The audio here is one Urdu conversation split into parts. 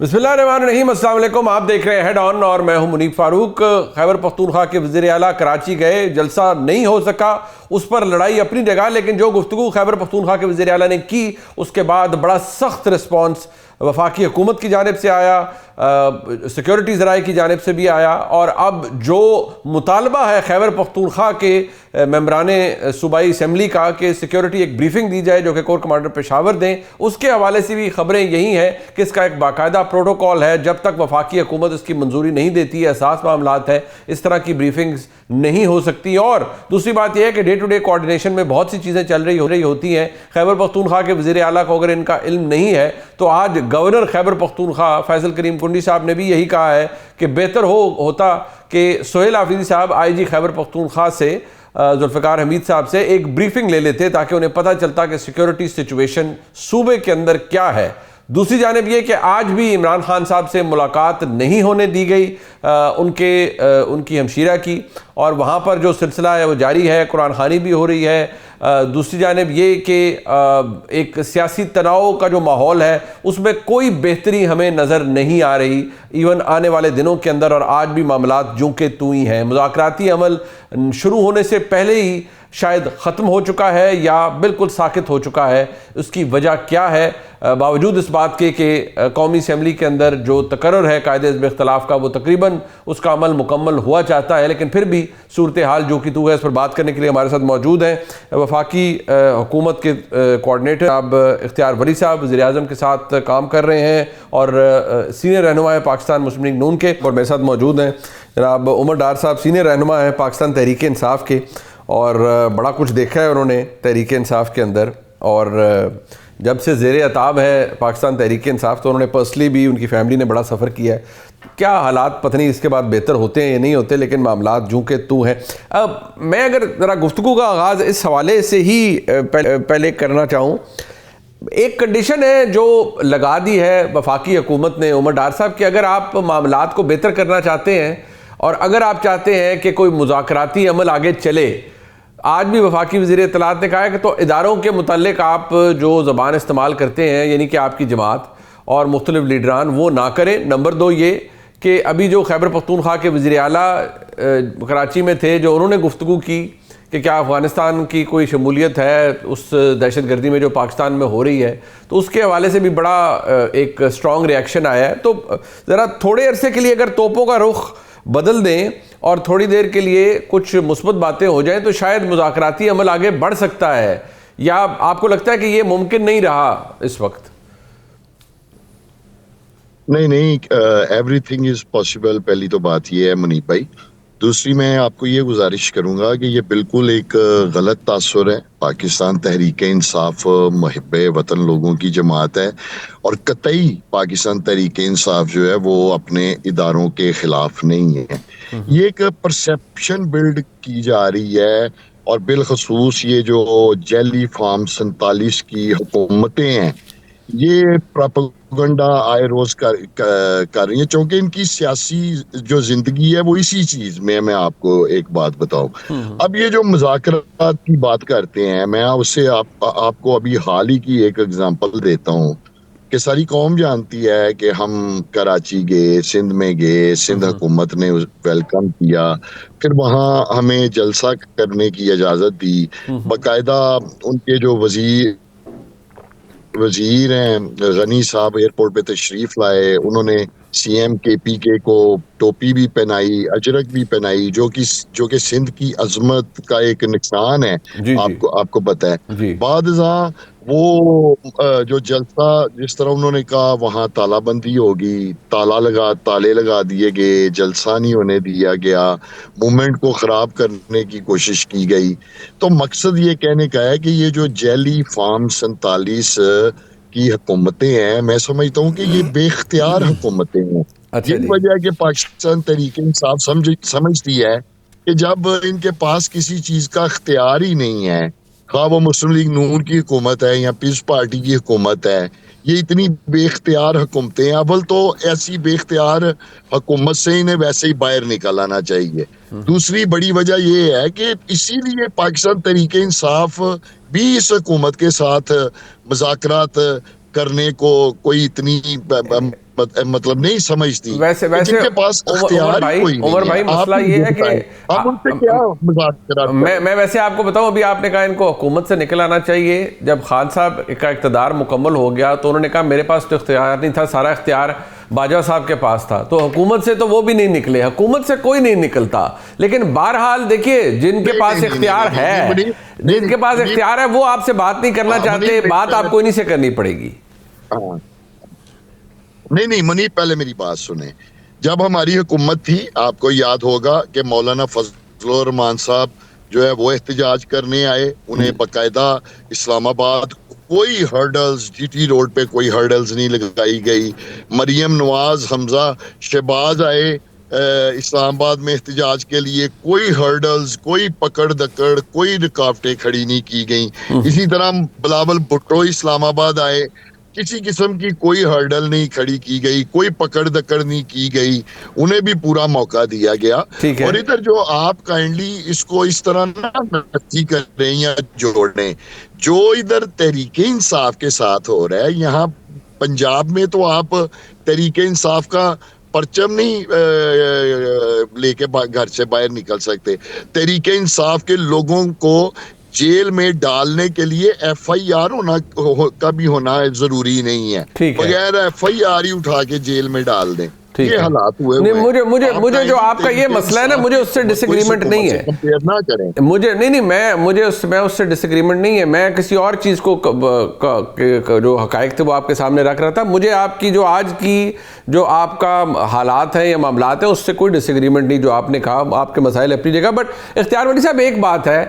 بسم اللہ الرحمن الرحیم، السلام علیکم. آپ دیکھ رہے ہیں ہیڈ آن اور میں ہوں منیب فاروق. خیبر پختونخوا کے وزیر اعلیٰ کراچی گئے، جلسہ نہیں ہو سکا، اس پر لڑائی اپنی جگہ، لیکن جو گفتگو خیبر پختونخوا کے وزیر اعلیٰ نے کی اس کے بعد بڑا سخت رسپانس وفاقی حکومت کی جانب سے آیا، سیکیورٹی ذرائع کی جانب سے بھی آیا. اور اب جو مطالبہ ہے خیبر پختونخوا کے ممبران صوبائی اسمبلی کا کہ سیکیورٹی ایک بریفنگ دی جائے جو کہ کور کمانڈر پشاور دیں، اس کے حوالے سے بھی خبریں یہی ہیں کہ اس کا ایک باقاعدہ پروٹوکول ہے. جب تک وفاقی حکومت اس کی منظوری نہیں دیتی ہے، حساس معاملات ہے، اس طرح کی بریفنگز نہیں ہو سکتی. اور دوسری بات یہ ہے کہ ڈے ٹو ڈے کوارڈینیشن میں بہت سی چیزیں چل رہی ہوتی ہیں. خیبر پختونخوا کے وزیر اعلیٰ کو اگر ان کا علم نہیں ہے تو آج گورنر خیبر پختونخوا فیصل کریم کنڈی صاحب نے بھی یہی کہا ہے کہ بہتر ہوتا کہ سہیل حافظی صاحب آئی جی خیبر پختونخوا سے ذوالفقار حمید صاحب سے ایک بریفنگ لے لیتے تاکہ انہیں پتہ چلتا کہ سیکیورٹی سچویشن صوبے کے اندر کیا ہے. دوسری جانب یہ کہ آج بھی عمران خان صاحب سے ملاقات نہیں ہونے دی گئی ان کی ہمشیرہ کی، اور وہاں پر جو سلسلہ ہے وہ جاری ہے، قرآن خوانی بھی ہو رہی ہے. دوسری جانب یہ کہ ایک سیاسی تناؤ کا جو ماحول ہے اس میں کوئی بہتری ہمیں نظر نہیں آ رہی ایون آنے والے دنوں کے اندر، اور آج بھی معاملات جوں کہ توں ہی ہیں. مذاکراتی عمل شروع ہونے سے پہلے ہی شاید ختم ہو چکا ہے یا بالکل ساکت ہو چکا ہے. اس کی وجہ کیا ہے؟ باوجود اس بات کے کہ قومی اسمبلی کے اندر جو تقرر ہے قائد حزب اختلاف کا وہ تقریباً اس کا عمل مکمل ہوا چاہتا ہے، لیکن پھر بھی صورتحال جو کہ تو ہے. اس پر بات کرنے کے لیے ہمارے ساتھ موجود ہیں وفاقی حکومت کے کوارڈینیٹر جناب اختیار ولی صاحب، وزیر اعظم کے ساتھ کام کر رہے ہیں اور سینئر رہنما ہیں پاکستان مسلم لیگ نون کے. اور میرے ساتھ موجود ہیں جناب عمر ڈار صاحب، سینئر رہنما ہیں پاکستان تحریک انصاف کے، اور بڑا کچھ دیکھا ہے انہوں نے تحریک انصاف کے اندر، اور جب سے زیر عتاب ہے پاکستان تحریک انصاف تو انہوں نے پرسنلی بھی، ان کی فیملی نے بڑا سفر کیا ہے. کیا حالات پتہ نہیں اس کے بعد بہتر ہوتے ہیں یا نہیں ہوتے، لیکن معاملات جوں کہ تو ہیں. اب میں اگر ذرا گفتگو کا آغاز اس حوالے سے ہی پہلے کرنا چاہوں، ایک کنڈیشن ہے جو لگا دی ہے وفاقی حکومت نے عمر ڈار صاحب کہ اگر آپ معاملات کو بہتر کرنا چاہتے ہیں اور اگر آپ چاہتے ہیں کہ کوئی مذاکراتی عمل آگے چلے، آج بھی وفاقی وزیر اطلاعات نے کہا ہے کہ تو اداروں کے متعلق آپ جو زبان استعمال کرتے ہیں یعنی کہ آپ کی جماعت اور مختلف لیڈران وہ نہ کریں. نمبر دو یہ کہ ابھی جو خیبر پختونخوا کے وزیر اعلیٰ کراچی میں تھے جو انہوں نے گفتگو کی کہ کیا افغانستان کی کوئی شمولیت ہے اس دہشت گردی میں جو پاکستان میں ہو رہی ہے، تو اس کے حوالے سے بھی بڑا ایک اسٹرانگ ریئیکشن آیا ہے. تو ذرا تھوڑے عرصے کے لیے اگر توپوں کا رخ بدل دیں اور تھوڑی دیر کے لیے کچھ مثبت باتیں ہو جائیں تو شاید مذاکراتی عمل آگے بڑھ سکتا ہے، یا آپ کو لگتا ہے کہ یہ ممکن نہیں رہا اس وقت؟ نہیں، ایوری تھنگ از پاسبل. پہلی تو بات یہ ہے منیب بھائی. دوسری میں آپ کو یہ گزارش کروں گا کہ یہ بالکل ایک غلط تاثر ہے. پاکستان تحریک انصاف محب وطن لوگوں کی جماعت ہے، اور قطعی پاکستان تحریک انصاف جو ہے وہ اپنے اداروں کے خلاف نہیں ہے. یہ ایک پرسیپشن بلڈ کی جا رہی ہے، اور بالخصوص یہ جو جیلی فارم 47 کی حکومتیں ہیں یہ پراپیگنڈا آئے روز کر رہی ہیں، چونکہ ان کی سیاسی جو زندگی ہے وہ اسی چیز میں آپ کو ایک بات بتاؤں. اب یہ جو مذاکرات کی بات کرتے ہیں، میں اس سے آپ کو ابھی حال ہی کی ایک اگزامپل دیتا ہوں کہ ساری قوم جانتی ہے کہ ہم کراچی گئے، سندھ میں گئے، سندھ حکومت نے ویلکم کیا، پھر وہاں ہمیں جلسہ کرنے کی اجازت دی. باقاعدہ ان کے جو وزیر ہیں غنی صاحب ایئرپورٹ پہ تشریف لائے، انہوں نے سی ایم کے پی کے کو ٹوپی بھی پہنائی، اجرک بھی پہنائی، جو کہ سندھ کی عظمت کا ایک نشان ہے. آپ کو پتہ ہے. بعد ازاں وہ جو جلسہ جس طرح انہوں نے کہا وہاں تالا بندی ہوگی، تالے لگا دیے گئے، جلسہ نہیں ہونے دیا گیا، موومنٹ کو خراب کرنے کی کوشش کی گئی. تو مقصد یہ کہنے کا ہے کہ یہ جو جیلی فارم 47 کی حکومتیں ہیں، میں سمجھتا ہوں کہ یہ بے اختیار حکومتیں ہیں. یہی وجہ ہے کہ پاکستان تحریک انصاف سمجھتی ہے کہ جب ان کے پاس کسی چیز کا اختیار ہی نہیں ہے، خواہ وہ مسلم لیگ نون کی حکومت ہے یا پیپلز پارٹی کی حکومت ہے، یہ اتنی بے اختیار حکومتیں ہیں. اول تو ایسی بے اختیار حکومت سے انہیں ویسے ہی باہر نکل آنا چاہیے. دوسری بڑی وجہ یہ ہے کہ اسی لیے پاکستان تحریک انصاف بھی اس حکومت کے ساتھ مذاکرات کرنے کو کوئی اتنی مطلب نہیں سمجھتی، ویسے جن کے پاس اختیار ہی کوئی نہیں عمر بھائی مسئلہ یہ ہے کہ آپ ان سے کیا مذاکرات کریں؟ میں ویسے آپ کو بتاؤں، ابھی آپ نے کہا ان کو حکومت سے نکل آنا چاہیے. جب خان صاحب کا اقتدار مکمل ہو گیا تو انہوں نے کہا میرے پاس تو اختیار نہیں تھا، سارا اختیار باجوہ صاحب کے پاس تھا. تو حکومت سے تو وہ بھی نہیں نکلے، حکومت سے کوئی نہیں نکلتا. لیکن بہرحال دیکھیے جن کے پاس اختیار ہے، جن کے پاس اختیار ہے وہ آپ سے بات نہیں کرنا چاہتے، بات آپ کو انہی سے کرنی پڑے گی. نہیں منیب، پہلے میری بات سنیں. جب ہماری حکومت تھی آپ کو یاد ہوگا کہ مولانا فضل الرحمان صاحب جو ہے وہ احتجاج کرنے آئے، انہیں باقاعدہ اسلام آباد کوئی ہرڈلز، جی ٹی روڈ پہ کوئی ہرڈلز نہیں لگائی گئی. مریم نواز، حمزہ شہباز آئے اسلام آباد میں احتجاج کے لیے، کوئی ہرڈلز، کوئی پکڑ دکڑ، کوئی رکاوٹیں کھڑی نہیں کی گئیں. اسی طرح بلاول بھٹو اسلام آباد آئے، کسی قسم کی کوئی ہرڈل نہیں کھڑی کی گئی، کوئی پکڑ دکڑ نہیں کی گئی، انہیں بھی پورا موقع دیا گیا. اور ادھر جو آپ کائنڈلی اس کو اس طرح نہ کر رہے ہیں یا جوڑیں، جو ادھر تحریک انصاف کے ساتھ ہو رہا ہے، یہاں پنجاب میں تو آپ تحریک انصاف کا پرچم نہیں لے کے گھر سے باہر نکل سکتے. تحریک انصاف کے لوگوں کو جیل میں ڈالنے کے لیے ایف آئی آر کا بھی ہونا ضروری نہیں ہے، بغیر ایف آئی آر ہی اٹھا کے جیل میں ڈال دیں. یہ حالات ہوئے مجھے جو آپ کا یہ مسئلہ ہے نا، مجھے اس سے ڈس ایگریمنٹ نہیں ہے. مجھے نہیں مجھے اس سے ڈس ایگریمنٹ نہیں ہے. میں کسی اور چیز کو جو حقائق تھے وہ آپ کے سامنے رکھ رہا تھا. مجھے آپ کی جو آج کی جو آپ کا حالات ہیں یا معاملات ہیں اس سے کوئی ڈس ایگریمنٹ نہیں. جو آپ نے کہا آپ کے مسائل اپنی جگہ. بٹ اختیار مٹی صاحب ایک بات ہے،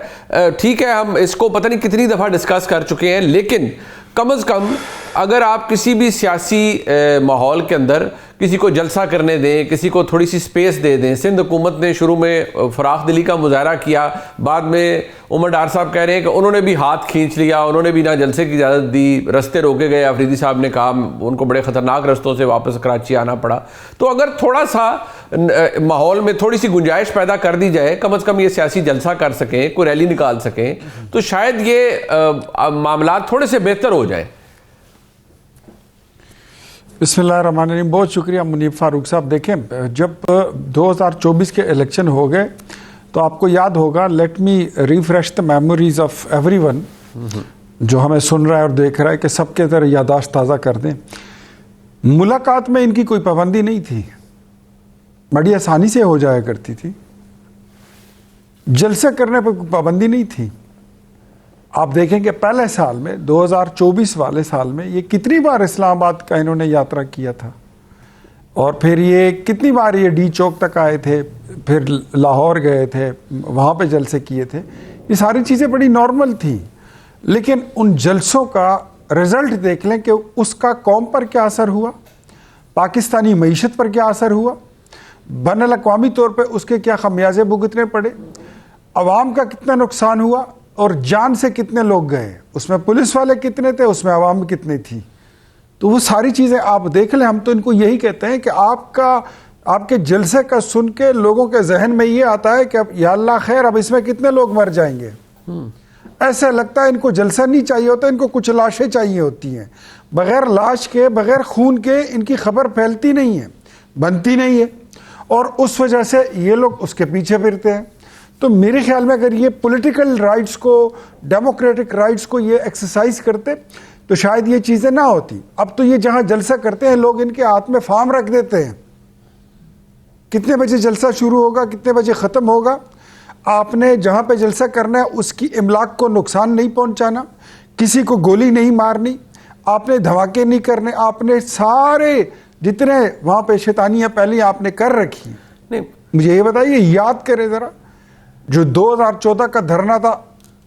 ٹھیک ہے ہم اس کو پتہ نہیں کتنی دفعہ ڈسکس کر چکے ہیں، لیکن کم از کم اگر آپ کسی بھی سیاسی ماحول کے اندر کسی کو جلسہ کرنے دیں، کسی کو تھوڑی سی سپیس دے دیں. سندھ حکومت نے شروع میں فراخ دلی کا مظاہرہ کیا، بعد میں عمر ڈار صاحب کہہ رہے ہیں کہ انہوں نے بھی ہاتھ کھینچ لیا، انہوں نے بھی نہ جلسے کی اجازت دی، رستے روکے گئے. آفریدی صاحب نے کہا ان کو بڑے خطرناک رستوں سے واپس کراچی آنا پڑا. تو اگر تھوڑا سا ماحول میں تھوڑی سی گنجائش پیدا کر دی جائے، کم از کم یہ سیاسی جلسہ کر سکیں، کوئی ریلی نکال سکیں، تو شاید یہ معاملات تھوڑے سے بہتر ہو جائیں. بسم اللہ الرحمن الرحیم. بہت شکریہ منیب فاروق صاحب. دیکھیں جب 2024 کے الیکشن ہو گئے تو آپ کو یاد ہوگا، let me refresh the memories of every one جو ہمیں سن رہا ہے اور دیکھ رہا ہے، کہ سب کے ذرا یادداشت تازہ کر دیں. ملاقات میں ان کی کوئی پابندی نہیں تھی، بڑی آسانی سے ہو جایا کرتی تھی. جلسے کرنے پر کوئی پابندی نہیں تھی. آپ دیکھیں کہ پہلے سال میں 2024 والے سال میں یہ کتنی بار اسلام آباد کا انہوں نے یاترا کیا تھا، اور پھر یہ کتنی بار یہ ڈی چوک تک آئے تھے، پھر لاہور گئے تھے، وہاں پہ جلسے کیے تھے. یہ ساری چیزیں بڑی نارمل تھیں. لیکن ان جلسوں کا رزلٹ دیکھ لیں کہ اس کا قوم پر کیا اثر ہوا، پاکستانی معیشت پر کیا اثر ہوا، بین الاقوامی طور پہ اس کے کیا خمیازے بھگتنے پڑے، عوام کا کتنا نقصان ہوا، اور جان سے کتنے لوگ گئے. اس میں پولیس والے کتنے تھے، اس میں عوام کتنی تھی. تو وہ ساری چیزیں آپ دیکھ لیں. ہم تو ان کو یہی کہتے ہیں کہ آپ کے جلسے کا سن کے لوگوں کے ذہن میں یہ آتا ہے کہ اب یا اللہ خیر، اب اس میں کتنے لوگ مر جائیں گے. ایسا لگتا ہے ان کو جلسہ نہیں چاہیے ہوتا، ان کو کچھ لاشیں چاہیے ہوتی ہیں. بغیر لاش کے، بغیر خون کے ان کی خبر پھیلتی نہیں ہے، بنتی نہیں ہے، اور اس وجہ سے یہ لوگ اس کے پیچھے پھرتے ہیں. تو میرے خیال میں اگر یہ پولیٹیکل رائٹس کو، ڈیموکریٹک رائٹس کو یہ ایکسرسائز کرتے تو شاید یہ چیزیں نہ ہوتی. اب تو یہ جہاں جلسہ کرتے ہیں لوگ ان کے ہاتھ میں فارم رکھ دیتے ہیں، کتنے بجے جلسہ شروع ہوگا، کتنے بجے ختم ہوگا. آپ نے جہاں پہ جلسہ کرنا ہے اس کی املاک کو نقصان نہیں پہنچانا، کسی کو گولی نہیں مارنی، آپ نے دھماکے نہیں کرنے، آپ نے سارے جتنے وہاں پہ شیطانیاں پہلے آپ نے کر رکھی. مجھے یہ بتائیے، یاد کرے ذرا جو 2014 کا دھرنا تھا،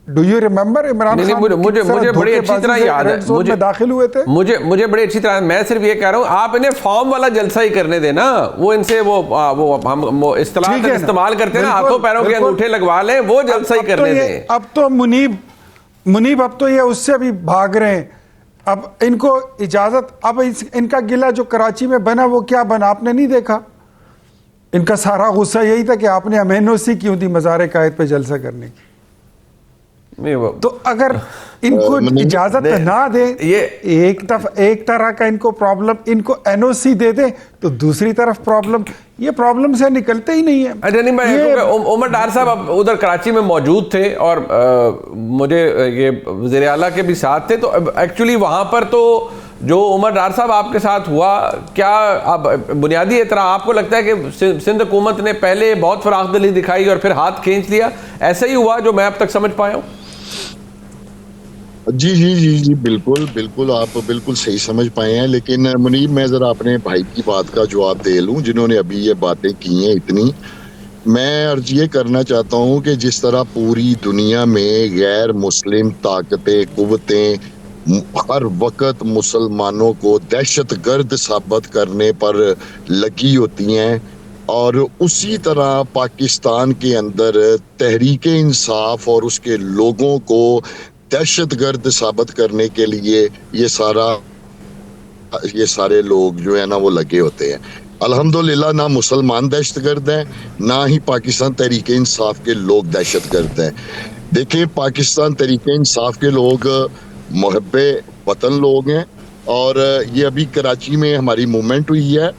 do you remember Imran Khan مجھے بڑی اچھی طرح یاد ہے، داخل ہوئے تھے. مجھے بڑی اچھی طرح. میں صرف یہ کہہ رہا ہوں آپ انہیں فارم والا جلسہ ہی کرنے دیں نا. وہ ان سے وہ ہم اصطلاح کا استعمال کرتے ہیں نا، ہاتھوں پیروں کے انگوٹھے لگوا لیں، وہ جلسہ ہی کرنے دیں. اب تو منیب اب تو یہ اس سے بھی بھاگ رہے ہیں. اب ان کو اجازت، اب ان کا گلہ جو کراچی میں بنا وہ کیا بنا آپ نے نہیں دیکھا. ان کا سارا غصہ یہی تھا کہ آپ نے ہمیں نوسی کیوں دی مزار قائد پہ جلسہ کرنے کی. تو اگر ان کو اجازت نہ دے, ایک طرح کا ان کو پرابلم, ان کو این او سی دے دے تو دوسری طرف پرابلم, یہ پرابلم سے نکلتے ہی نہیں ہیں. عمر ڈار صاحب اب ادھر کراچی میں موجود تھے اور مجھے یہ وزیر اعلیٰ کے بھی ساتھ تھے, تو ایکچولی وہاں پر تو جو عمر ڈار صاحب آپ کے ساتھ ہوا, کیا اب بنیادی اعتراض آپ کو لگتا ہے کہ سندھ حکومت نے پہلے بہت فراخ دلی دکھائی اور پھر ہاتھ کھینچ لیا, ایسا ہی ہوا جو میں اب تک سمجھ پایا ہوں؟ جی جی جی جی بالکل بالکل, آپ بالکل صحیح سمجھ پائے ہیں. لیکن منیب, میں ذرا اپنے بھائی کی بات کا جواب دے لوں جنہوں نے ابھی یہ باتیں کی ہیں اتنی. میں عرض یہ کرنا چاہتا ہوں کہ جس طرح پوری دنیا میں غیر مسلم طاقتیں, قوتیں ہر وقت مسلمانوں کو دہشت گرد ثابت کرنے پر لگی ہوتی ہیں, اور اسی طرح پاکستان کے اندر تحریک انصاف اور اس کے لوگوں کو دہشت گرد ثابت کرنے کے لیے یہ سارے لوگ جو ہے نا وہ لگے ہوتے ہیں. الحمدللہ نہ مسلمان دہشت گرد ہیں, نہ ہی پاکستان تحریک انصاف کے لوگ دہشت گرد ہیں. دیکھیں, پاکستان تحریک انصاف کے لوگ محب وطن لوگ ہیں, اور یہ ابھی کراچی میں ہماری موومنٹ ہوئی ہے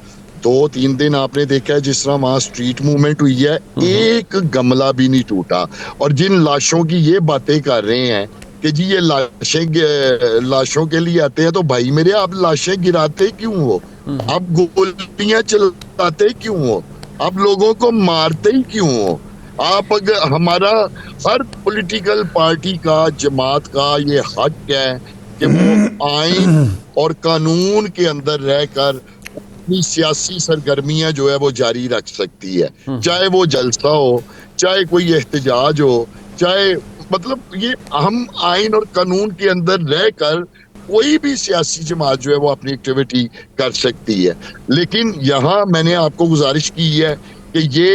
2-3 دن, آپ نے دیکھا ہے جس طرح وہاں اسٹریٹ موومنٹ ہوئی ہے, ایک گملہ بھی نہیں ٹوٹا. اور جن لاشوں کی یہ باتیں کر رہے ہیں کہ جی یہ لاشوں کے لیے آتے ہیں, تو بھائی میرے آپ لاشیں گراتے کیوں ہو؟ آپ گولیاں چلاتے کیوں ہو؟ آپ لوگوں کو مارتے ہی کیوں ہو؟ آپ اگر ہمارا ہر پولیٹیکل پارٹی کا, جماعت کا یہ حق ہے کہ وہ آئین اور قانون کے اندر رہ کر اپنی سیاسی سرگرمیاں جو ہے وہ جاری رکھ سکتی ہے, چاہے وہ جلسہ ہو, چاہے کوئی احتجاج ہو, چاہے مطلب یہ ہم آئین اور قانون کے اندر رہ کر کوئی بھی سیاسی جماعت جو ہے وہ اپنی ایکٹیویٹی کر سکتی ہے. لیکن یہاں میں نے آپ کو گزارش کی ہے کہ یہ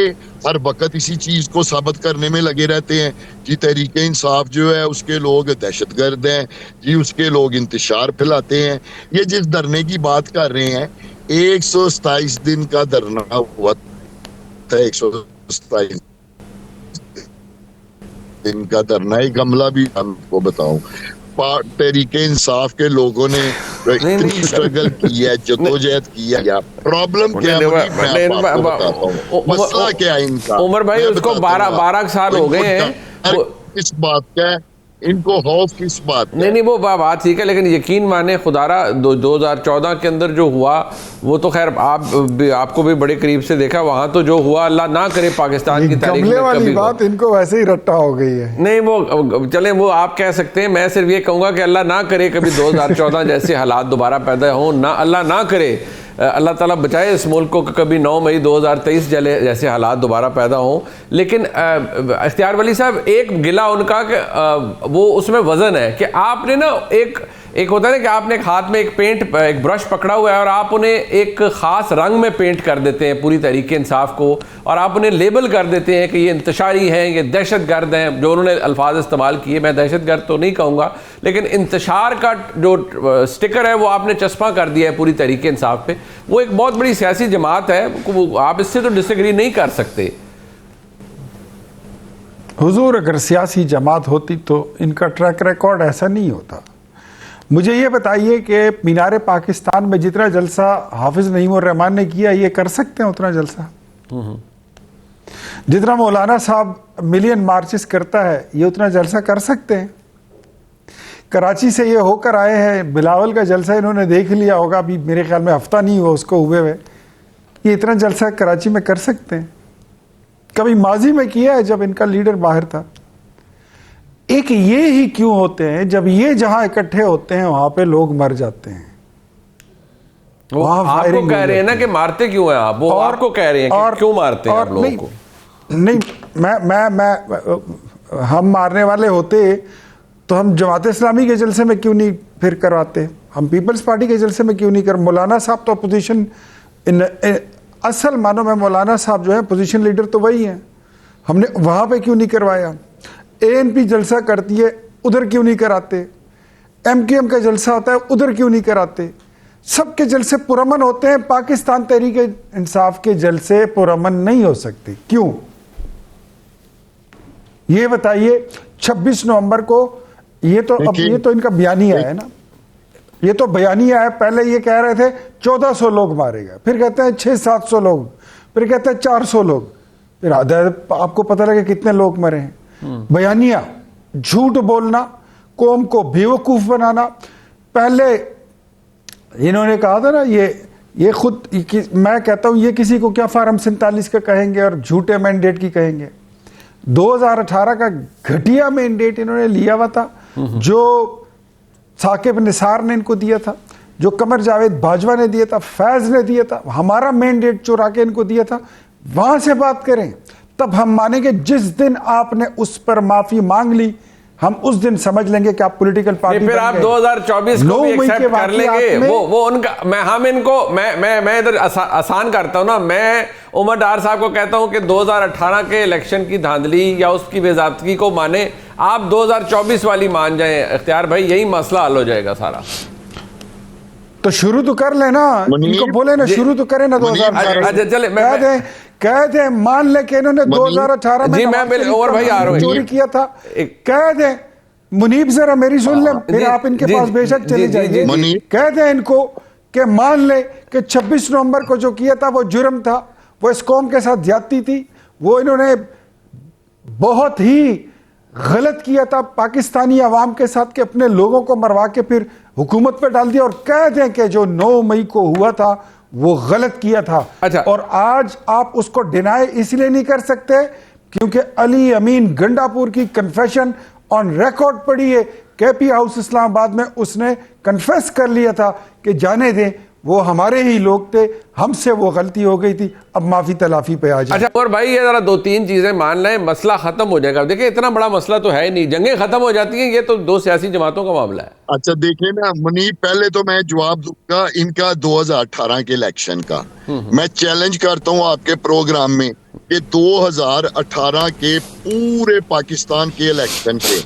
ہر وقت اسی چیز کو ثابت کرنے میں لگے رہتے ہیں جی تحریک انصاف جو ہے اس کے لوگ دہشت گرد ہیں, جی اس کے لوگ انتشار پھیلاتے ہیں. یہ جس دھرنے کی بات کر رہے ہیں 127 دن کا دھرنا ہوا تھا, 127 دن کا دھرنا. ایک عملہ بھی ہم کو بتاؤں, تحریک انصاف کے لوگوں نے اتنی اسٹرگل کی ہے, جدوجہد کی ہے. پرابلم کیا ہے میں آپ کو بتاتا ہوں, مسئلہ کیا ہے ان کا. عمر بھائی اس کو 12 سال ہو گئے ہیں, اس بات کا ان کو خوف کس بات؟ نہیں وہ بات ٹھیک ہے, لیکن یقین مانے خدارا 2014 کے اندر جو ہوا وہ تو خیر آپ کو بھی بڑے قریب سے دیکھا, وہاں تو جو ہوا اللہ نہ کرے پاکستان کی تاریخ میں کبھی بات ان کو ویسے ہی رٹا ہو گئی ہے. نہیں وہ چلیں وہ آپ کہہ سکتے ہیں, میں صرف یہ کہوں گا کہ اللہ نہ کرے کبھی 2014 جیسے حالات دوبارہ پیدا ہوں, نہ اللہ نہ کرے, اللہ تعالیٰ بچائے اس ملک کو کہ کبھی 9 مئی 2023 جیسے حالات دوبارہ پیدا ہوں. لیکن اختیار ولی صاحب ایک گلا ان کا کہ وہ اس میں وزن ہے کہ آپ نے نا ایک ہوتا ہے نا کہ آپ نے ایک ہاتھ میں ایک برش پکڑا ہوا ہے اور آپ انہیں ایک خاص رنگ میں پینٹ کر دیتے ہیں پوری تحریک انصاف کو, اور آپ انہیں لیبل کر دیتے ہیں کہ یہ انتشاری ہیں, یہ دہشت گرد ہیں, جو انہوں نے الفاظ استعمال کیے. میں دہشت گرد تو نہیں کہوں گا, لیکن انتشار کا جو سٹیکر ہے وہ آپ نے چسپاں کر دیا ہے پوری تحریک انصاف پہ. وہ ایک بہت بڑی سیاسی جماعت ہے, آپ اس سے تو ڈس ایگری نہیں کر سکتے. حضور اگر سیاسی جماعت ہوتی تو ان کا ٹریک ریکارڈ ایسا نہیں ہوتا. مجھے یہ بتائیے کہ مینار پاکستان میں جتنا جلسہ حافظ نعیم الرحمان نے کیا یہ کر سکتے ہیں اتنا جلسہ؟ جتنا مولانا صاحب ملین مارچز کرتا ہے یہ اتنا جلسہ کر سکتے ہیں؟ کراچی سے یہ ہو کر آئے ہیں, بلاول کا جلسہ انہوں نے دیکھ لیا ہوگا, ابھی میرے خیال میں ہفتہ نہیں ہوا اس کو ہوئے, یہ اتنا جلسہ کراچی میں کر سکتے ہیں؟ کبھی ماضی میں کیا ہے جب ان کا لیڈر باہر تھا؟ ایک یہ ہی کیوں ہوتے ہیں جب یہ جہاں اکٹھے ہوتے ہیں وہاں پہ لوگ مر جاتے ہیں. آپ کو کہہ رہے ہیں نا کہ مارتے کیوں ہیں آپ, وہ آپ کو کہہ رہے ہیں کہ کیوں مارتے ہیں آپ لوگوں کو. نہیں میں ہم مارنے والے ہوتے تو ہم جماعت اسلامی کے جلسے میں کیوں نہیں پھر کرواتے, ہم پیپلز پارٹی کے جلسے میں کیوں نہیں کر. مولانا صاحب تو اپوزیشن اصل معنوں میں مولانا صاحب جو ہے پوزیشن لیڈر تو وہی ہیں, ہم نے وہاں پہ کیوں نہیں کروایا. اے این پی جلسہ کرتی ہے ادھر کیوں نہیں کراتے, ایم کیو ایم کا جلسہ ہوتا ہے ادھر کیوں نہیں کراتے. سب کے جلسے پرامن ہوتے ہیں, پاکستان تحریک انصاف کے جلسے پرامن نہیں ہو سکتے. کیوں؟ یہ بتائیے 26 نومبر کو یہ تو ان کا بیانیہ ہے نا, یہ تو بیانیہ ہے. پہلے یہ کہہ رہے تھے 1400 لوگ مارے گئے, پھر کہتے ہیں 600-700 لوگ, پھر کہتے ہیں 400 لوگ, پھر آپ کو پتہ لگے کتنے لوگ مرے ہیں. بیانیہ, جھوٹ بولنا, قوم کو بیوقوف بنانا. پہلے انہوں نے کہا تھا نا یہ خود, میں کہتا ہوں یہ کسی کو کیا فارم 47 کا کہیں گے اور جھوٹے مینڈیٹ کی کہیں گے. 2018 کا گھٹیا مینڈیٹ انہوں نے لیا ہوا تھا جو ثاقب نثار نے ان کو دیا تھا, جو قمر جاوید باجوہ نے دیا تھا, فیض نے دیا تھا, ہمارا مینڈیٹ چورا کے ان کو دیا تھا. وہاں سے بات کریں تب ہم مانیں گے. جس دن آپ نے اس پر معافی مانگ لی ہم اس دن سمجھ لیں گے کہ آپ پولیٹیکل پارٹی پھر آپ 2024 کو بھی ایکسیپٹ کر لیں گے. وہ ان کا, ہم ان کو, میں ادھر آسان کرتا ہوں نا, میں عمر ڈار صاحب کو کہتا ہوں کہ 2018 کے الیکشن کی دھاندلی یا اس کی بے ضابطگی کو مانے, آپ 2024 والی مان جائیں اختیار بھائی, یہی مسئلہ حل ہو جائے گا سارا. تو شروع تو کر لیں نا, ان کو بولے نا شروع تو کریں نا. 2018 کہہ دیں, مان لے کہ انہوں نے 2018 میں چوری کیا تھا, کہہ دیں. منیب ذرا میری سن لیں, پھر آپ ان کے پاس بے شک چلے جائیے. کہہ دیں ان کو کہ مان لے کہ 26 نومبر کو جو کیا تھا وہ جرم تھا, وہ اس قوم کے ساتھ زیادتی تھی, وہ انہوں نے بہت ہی غلط کیا تھا پاکستانی عوام کے ساتھ کہ اپنے لوگوں کو مروا کے پھر حکومت پہ ڈال دیا. اور کہہ دیں کہ جو 9 مئی کو ہوا تھا وہ غلط کیا تھا. اور آج آپ اس کو ڈینائی اس لیے نہیں کر سکتے کیونکہ علی امین گنڈاپور کی کنفیشن آن ریکارڈ پڑی ہے. کے پی ہاؤس اسلام آباد میں اس نے کنفیس کر لیا تھا کہ جانے دیں وہ ہمارے ہی لوگ تھے, ہم سے وہ غلطی ہو گئی تھی, اب معافی تلافی پہ آ جائیں. اچھا اور بھائی یہ ذرا 2-3 چیزیں مان لیں, مسئلہ ختم ہو جائے گا. دیکھیں اتنا بڑا مسئلہ تو ہے نہیں, جنگیں ختم ہو جاتی ہیں, یہ تو 2 سیاسی جماعتوں کا معاملہ ہے. اچھا دیکھیں نا منیب, پہلے تو میں جواب دوں گا ان کا 2018 کے الیکشن کا. میں چیلنج کرتا ہوں آپ کے پروگرام میں کہ 2018 کے پورے پاکستان کے الیکشن کے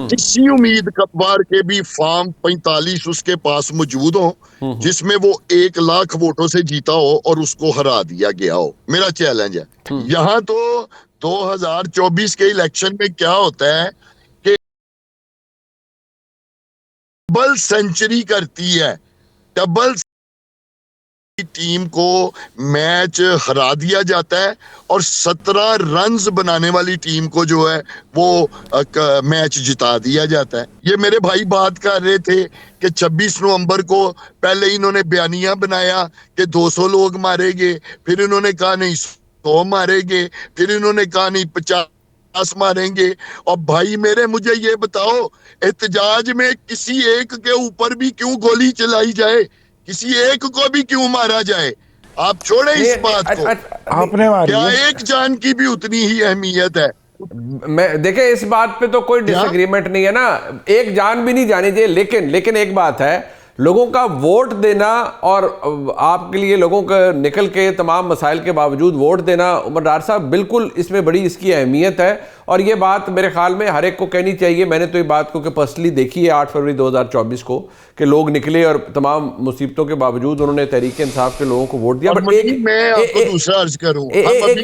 کسی امیدوار کے بھی فارم 45 اس کے پاس موجود ہو جس میں وہ 1 لاکھ ووٹوں سے جیتا ہو اور اس کو ہرا دیا گیا ہو. میرا چیلنج ہے. یہاں تو 2024 کے الیکشن میں کیا ہوتا ہے کہ ڈبل سینچری کرتی ہے, ڈبل ٹیم کو میچ ہرا دیا جاتا ہے اور 17 رنز بنانے والی ٹیم کو جو ہے وہ میچ جتا دیا جاتا ہے. یہ میرے بھائی بات کر رہے تھے کہ 26 نومبر کو پہلے انہوں نے بیانیہ بنایا کہ 200 لوگ مارے گے, پھر انہوں نے کہا نہیں 100 مارے گے, پھر انہوں نے کہا نہیں 50 ماریں گے. اور بھائی میرے مجھے یہ بتاؤ احتجاج میں کسی ایک کے اوپر بھی کیوں گولی چلائی جائے, کسی ایک کو بھی کیوں مارا جائے؟ آپ چھوڑیں اس بات کو. آپ نے کیا ایک جان کی بھی اتنی ہی اہمیت ہے؟ دیکھیں اس بات پہ تو کوئی ڈس ایگریمنٹ نہیں ہے نا, ایک جان بھی نہیں جانی چاہیے. لیکن ایک بات ہے, لوگوں کا ووٹ دینا اور آپ کے لیے لوگوں کا نکل کے تمام مسائل کے باوجود ووٹ دینا, عمر ڈار صاحب بالکل اس میں بڑی اس کی اہمیت ہے. اور یہ بات میرے خیال میں ہر ایک کو کہنی چاہیے. میں نے تو یہ بات کو کہ پرسنلی دیکھی ہے 8 فروری 2024 کو کہ لوگ نکلے اور تمام مصیبتوں کے باوجود انہوں نے تحریک انصاف کے لوگوں کو ووٹ دیا. میں آپ کو دوسرا عرض کروں, ہم ابھی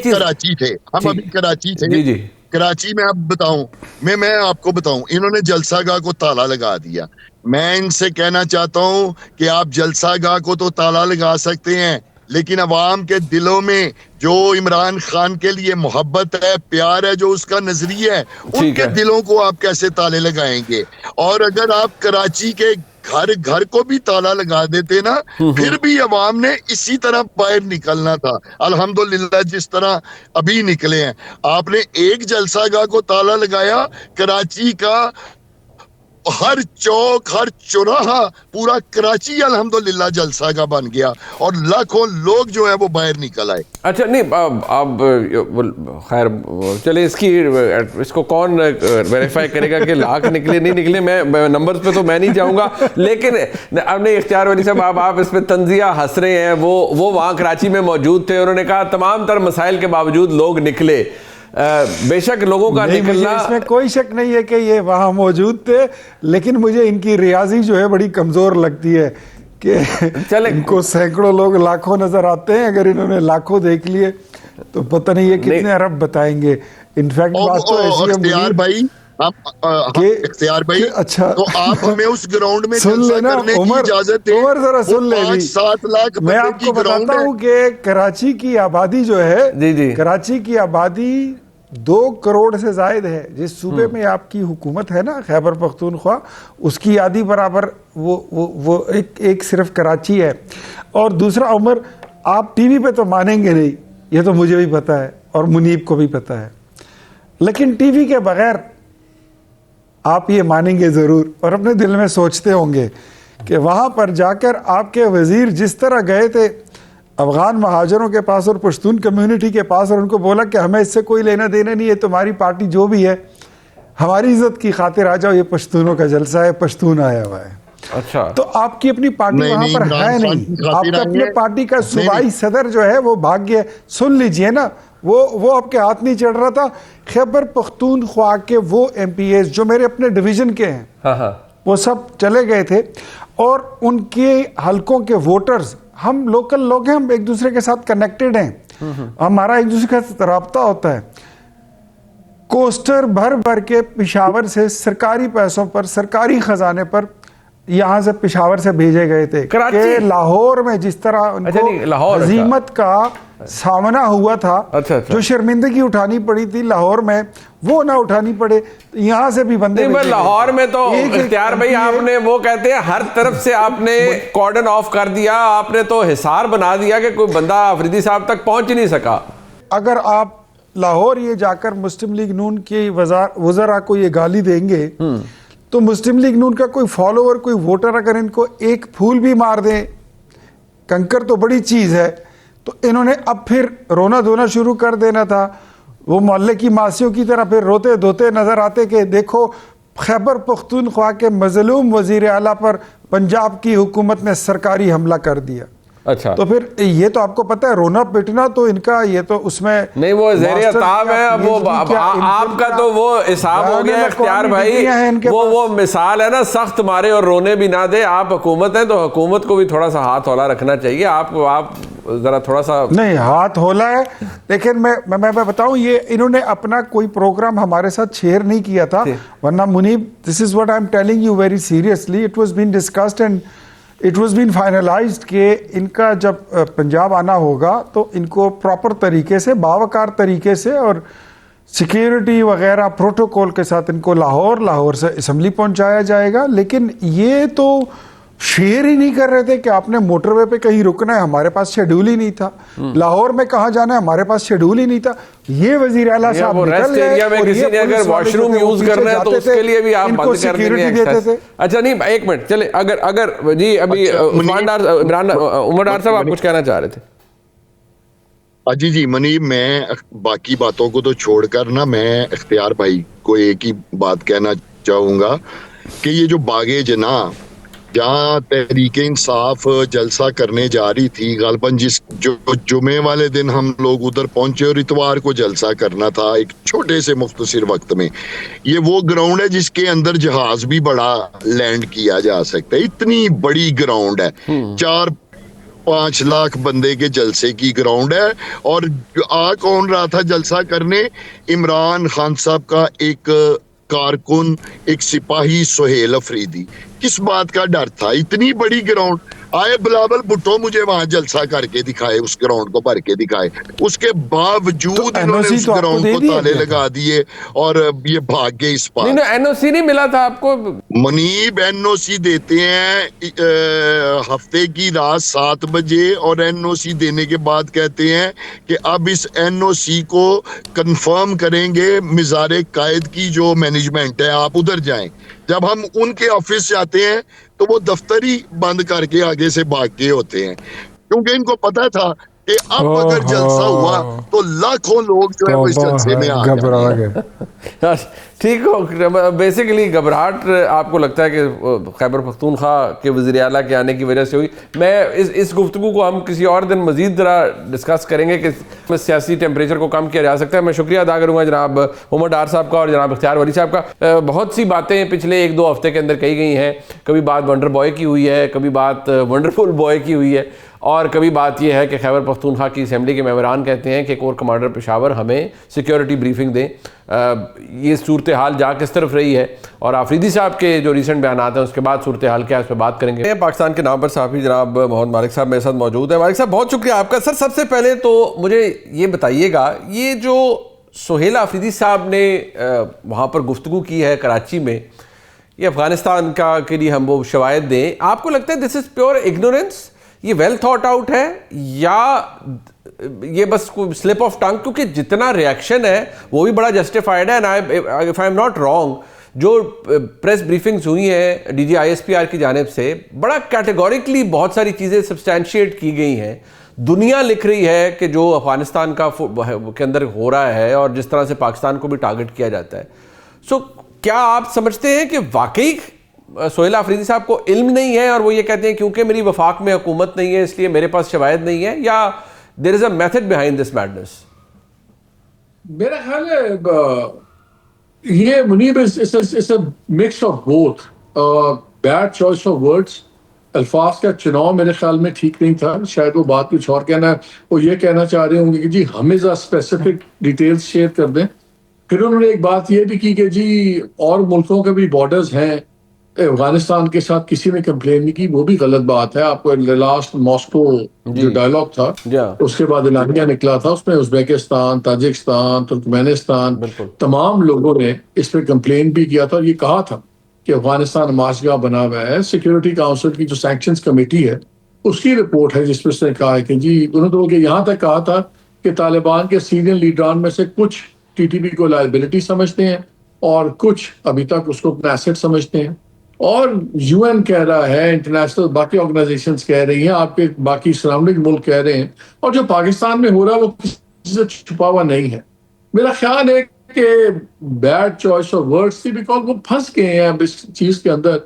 کراچی تھے, جی جی کراچی میں اب بتاؤں, میں آپ کو بتاؤں, انہوں نے جلسہ گاہ کو تالا لگا دیا. میں ان سے کہنا چاہتا ہوں کہ آپ جلسہ گاہ کو تو تالا لگا سکتے ہیں لیکن عوام کے دلوں میں جو عمران خان کے لیے محبت ہے, پیار ہے, جو اس کا نظریہ ہے, ان کے دلوں کو آپ کیسے تالے لگائیں گے؟ اور اگر آپ کراچی کے گھر کو بھی تالا لگا دیتے نا, پھر بھی عوام نے اسی طرح باہر نکلنا تھا. الحمدللہ جس طرح ابھی نکلے ہیں. آپ نے ایک جلسہ گاہ کو تالا لگایا, کراچی کا ہر چوک ہر چوراہا پورا کراچی الحمدللہ جلسہ گاہ بن گیا اور لاکھوں لوگ جو ہیں وہ باہر نکل آئے. اچھا نہیں اب خیر چلے اس کو کون ویریفائی کرے گا کہ لاکھ نکلے نہیں نکلے, میں نمبرز پہ تو میں نہیں جاؤں گا. لیکن اب نہیں اختیار ولی صاحب آپ اس پہ تنزیہ ہنس رہے ہیں, وہ وہاں کراچی میں موجود تھے, انہوں نے کہا تمام تر مسائل کے باوجود لوگ نکلے. بے شک لوگوں کا نکلنا, اس میں کوئی شک نہیں ہے کہ یہ وہاں موجود تھے, لیکن مجھے ان کی ریاضی جو ہے بڑی کمزور لگتی ہے کہ ان کو سینکڑوں لوگ لاکھوں نظر آتے ہیں. اگر انہوں نے لاکھوں دیکھ لیے تو پتہ نہیں یہ کتنے ارب بتائیں گے. انفیکٹ بات تو ایسی ہے اختیار بھائی، اختیار بھائی، اچھا تو آپ ہمیں اس گراؤنڈ میں سن جلسہ لینا کرنے کی عمر، اجازت دیں. عمر ذرا سن لے. 5-7 لاکھ میں بندے آپ کی کو گراؤنڈ بتاتا ہے. ہوں کہ کراچی کی آبادی جو ہے، جی کراچی کی آبادی 2 کروڑ سے زائد ہے. جس صوبے میں آپ کی حکومت ہے نا خیبر پختونخوا، اس کی آدھی برابر وہ ایک صرف کراچی ہے. اور دوسرا عمر، آپ ٹی وی پہ تو مانیں گے نہیں، یہ تو مجھے بھی پتا ہے اور منیب کو بھی پتا ہے، لیکن ٹی وی کے بغیر آپ یہ مانیں گے ضرور اور اپنے دل میں سوچتے ہوں گے کہ وہاں پر جا کر آپ کے وزیر جس طرح گئے تھے افغان مہاجروں کے پاس اور پشتون کمیونٹی کے پاس اور ان کو بولا کہ ہمیں اس سے کوئی لینا دینا نہیں ہے، تمہاری پارٹی جو بھی ہے ہماری عزت کی خاطر آ جاؤ، یہ پشتونوں کا جلسہ ہے، پشتون آیا ہوا ہے. اچھا، تو آپ کی اپنی پارٹی وہاں پر ہے نہیں. آپ کا اپنے پارٹی کا صوبائی صدر جو ہے وہ بھاگ گیا. سن لیجئے نا، وہ آپ کے ہاتھ نہیں چڑھ رہا تھا. خیبر پختونخوا کے وہ ایم پی ایز جو میرے اپنے ڈویژن کے ہیں، وہ سب چلے گئے تھے اور ان کے حلقوں کے ووٹرز، ہم لوکل لوگ ہیں، ہم ایک دوسرے کے ساتھ کنیکٹڈ ہیں، ہمارا ایک دوسرے کے ساتھ رابطہ ہوتا ہے. کوسٹر بھر بھر کے پشاور سے سرکاری پیسوں پر، سرکاری خزانے پر یہاں سے پشاور سے بھیجے گئے تھے کہ لاہور میں جس طرح ان کو ہزیمت کا سامنا ہوا تھا، جو شرمندگی اٹھانی پڑی تھی لاہور میں، وہ نہ اٹھانی پڑے. یہاں سے بھی بندے لاہور میں تو اختیار بھائی آپ نے وہ کہتے ہیں ہر طرف سے آپ نے کارڈن آف کر دیا، آپ نے تو حصار بنا دیا کہ کوئی بندہ آفریدی صاحب تک پہنچ ہی نہیں سکا. اگر آپ لاہور یہ جا کر مسلم لیگ نون کی وزراء کو یہ گالی دیں گے تو مسلم لیگ نون کا کوئی فالوور، کوئی ووٹر اگر ان کو ایک پھول بھی مار دیں، کنکر تو بڑی چیز ہے، تو انہوں نے اب پھر رونا دھونا شروع کر دینا تھا. وہ محلے کی ماسیوں کی طرح پھر روتے دھوتے نظر آتے کہ دیکھو خیبر پختونخوا کے مظلوم وزیر اعلیٰ پر پنجاب کی حکومت نے سرکاری حملہ کر دیا. اچھا، تو پھر یہ تو آپ کو پتا ہے رونا پٹنا تو ان کا یہ تو اس میں نہیں، وہ زیر عتاب ہے. اب وہ آپ کا تو وہ حساب ہو گیا اختیار بھائی، وہ مثال ہے نا، سخت مارے اور رونے بھی نہ دے. آپ حکومت ہیں تو حکومت کو بھی تھوڑا سا ہاتھ ہولا رکھنا چاہیے. آپ ذرا تھوڑا سا نہیں ہاتھ ہولا ہے. لیکن میں بتاؤں، یہ انہوں نے اپنا کوئی پروگرام ہمارے ساتھ شیئر نہیں کیا تھا، ورنہ Muneeb this is what I am telling you very seriously, it was been discussed and it was been finalised کہ ان کا جب پنجاب آنا ہوگا تو ان کو پراپر طریقے سے، باوقار طریقے سے اور سیکیورٹی وغیرہ پروٹوکول کے ساتھ ان کو لاہور سے اسمبلی پہنچایا جائے گا. لیکن یہ تو شیئر ہی نہیں کر رہے تھے کہ آپ نے موٹر وے پہ کہیں رکنا ہے، ہمارے پاس شیڈول ہی نہیں تھا. لاہور میں کہاں جانا ہے، ہمارے پاس شیڈول ہی نہیں تھا. یہ وزیر اعلیٰ صاحب نکل گئے اور کسی نے اگر واش روم یوز کرنا ہے تو اس کے لیے بھی آپ بند کر دیں گے. اچھا نہیں، ایک منٹ چلے، اگر جی ابھی عمر ڈار صاحب آپ کچھ کہنا چاہ رہے تھے. جی منیب، میں باقی باتوں کو تو چھوڑ کر نا، میں اختیار بھائی کو ایک ہی بات کہنا چاہوں گا کہ یہ جو باغ جنا جہاں تحریک انصاف جلسہ کرنے جا رہی تھی، غالباً جو جمعے والے دن ہم لوگ ادھر پہنچے اور اتوار کو جلسہ کرنا تھا ایک چھوٹے سے مختصر وقت میں. یہ وہ گراؤنڈ ہے جس کے اندر جہاز بھی بڑا لینڈ کیا جا سکتا ہے. اتنی بڑی گراؤنڈ ہے، 4-5 لاکھ بندے کے جلسے کی گراؤنڈ ہے. اور کون رہا تھا جلسہ کرنے؟ عمران خان صاحب کا ایک کارکن، ایک سپاہی سہیل افریدی. کس بات کا ڈر تھا؟ اتنی بڑی گراؤنڈ. آئے بلاول بھٹو مجھے وہاں جلسہ کر کے دکھائے، اس گراؤنڈ کو بھر کے دکھائے. اس کے باوجود انہوں نے اس گراؤنڈ کو تالے لگا دیے اور یہ بھاگ گئے اس پار. نہیں، این او سی نہیں ملا تھا آپ کو منیب. این او سی دیتے ہیں ہفتے کی رات 7 بجے اور این او سی دینے کے بعد کہتے ہیں کہ اب اس این او سی کو کنفرم کریں گے مزار قائد کی جو مینجمنٹ ہے، آپ ادھر جائیں. جب ہم ان کے آفس جاتے ہیں تو وہ دفتر ہی بند کر کے آگے سے بھاگ کے ہوتے ہیں، کیونکہ ان کو پتا تھا کہ اب اگر جلسہ ہوا تو لاکھوں لوگ جو ہے وہ اس جلسے میں آ گئے. ٹھیک ہو، بیسیکلی گھبراہٹ آپ کو لگتا ہے کہ خیبر پختونخوا کے وزیر اعلیٰ کے آنے کی وجہ سے ہوئی. میں اس گفتگو کو ہم کسی اور دن مزید ذرا ڈسکس کریں گے کہ سیاسی ٹیمپریچر کو کم کیا جا سکتا ہے. میں شکریہ ادا کروں گا جناب عمر ڈار صاحب کا اور جناب اختیار ولی صاحب کا. بہت سی باتیں پچھلے 1-2 ہفتے کے اندر کہی گئی ہیں. کبھی بات ونڈر بوائے کی ہوئی ہے، کبھی بات ونڈرفل بوائے کی ہوئی ہے، اور کبھی بات یہ ہے کہ خیبر پختونخوا کی اسمبلی کے ممبران کہتے ہیں کہ کور کمانڈر پشاور ہمیں سیکیورٹی بریفنگ دیں. یہ صورتحال جا کس طرف رہی ہے اور آفریدی صاحب کے جو ریسنٹ بیانات ہیں اس کے بعد صورتحال کیا ہے اس پہ بات کریں گے. پاکستان کے نام پر صحافی جناب محمد مالک صاحب میرے ساتھ موجود ہیں. مالک صاحب بہت شکریہ آپ کا. سر سب سے پہلے تو مجھے یہ بتائیے گا, یہ جو سہیل آفریدی صاحب نے وہاں پر گفتگو کی ہے کراچی میں, یہ افغانستان کا کے لیے ہم وہ شواہد دیں, آپ کو لگتا ہے دس از پیور اگنورینس, یہ ویل تھاٹ آؤٹ ہے, یا یہ بس کوئی سلپ آف ٹنگ؟ کیونکہ جتنا ریاکشن ہے وہ بھی بڑا جسٹیفائڈ ہے. If I am not wrong, جو پریس بریفنگز ہوئی ہیں D G I S P R کی جانب سے, بڑا کیٹیگوریکلی بہت ساری چیزیں سبسٹینشیٹ کی گئی ہیں. دنیا لکھ رہی ہے کہ جو افغانستان کا کے اندر ہو رہا ہے اور جس طرح سے پاکستان کو بھی ٹارگٹ کیا جاتا ہے. سو کیا آپ سمجھتے ہیں کہ واقعی سہیل آفریدی صاحب کو علم نہیں ہے اور وہ یہ کہتے ہیں کیونکہ میری وفاق میں حکومت نہیں ہے اس لیے میرے پاس شواہد نہیں ہے, یا there is a method behind this madness? میرا خیال ہے یہ Muneeb is a mix of both. Bad choice of words, الفاظ کا چناؤ میرے خیال میں ٹھیک نہیں تھا. شاید وہ بات کچھ اور کہنا ہے, وہ یہ کہنا چاہ رہے ہوں گے کہ جی ہمیں ذرا اسپیسیفک ڈیٹیلز شیئر کر دیں. پھر انہوں نے ایک بات یہ بھی کی کہ جی اور ملکوں کے بھی بارڈرز ہیں, افغانستان کے ساتھ کسی نے کمپلین نہیں کی. وہ بھی غلط بات ہے. آپ کو لاسٹ ماسکو جو ڈائلاگ تھا اس کے بعد اعلانیہ نکلا تھا, اس میں ازبیکستان, تاجکستان, ترکمانستان تمام لوگوں نے اس پہ کمپلین بھی کیا تھا اور یہ کہا تھا کہ افغانستان نمائشگاہ بنا ہوا ہے. سیکورٹی کاؤنسل کی جو سینکشنز کمیٹی ہے اس کی رپورٹ ہے جس میں اس نے کہا ہے کہ جی انہوں نے تو یہاں تک کہا تھا کہ طالبان کے سینئر لیڈران میں سے کچھ ٹی ٹی پی کو لائبلٹی سمجھتے ہیں اور کچھ ابھی تک اس کو اپنا ایسٹ سمجھتے ہیں. اور یو این کہہ رہا ہے, انٹرنیشنل باقی آرگنائزیشنز کہہ رہی ہیں, آپ کے باقی سراؤنڈنگ ملک کہہ رہے ہیں, اور جو پاکستان میں ہو رہا ہے وہ کسی سے چھپا ہوا نہیں ہے. میرا خیال ہے کہ بیڈ چوائس آف ورڈس تھی, بیکاز وہ پھنس گئے ہیں اب اس چیز کے اندر.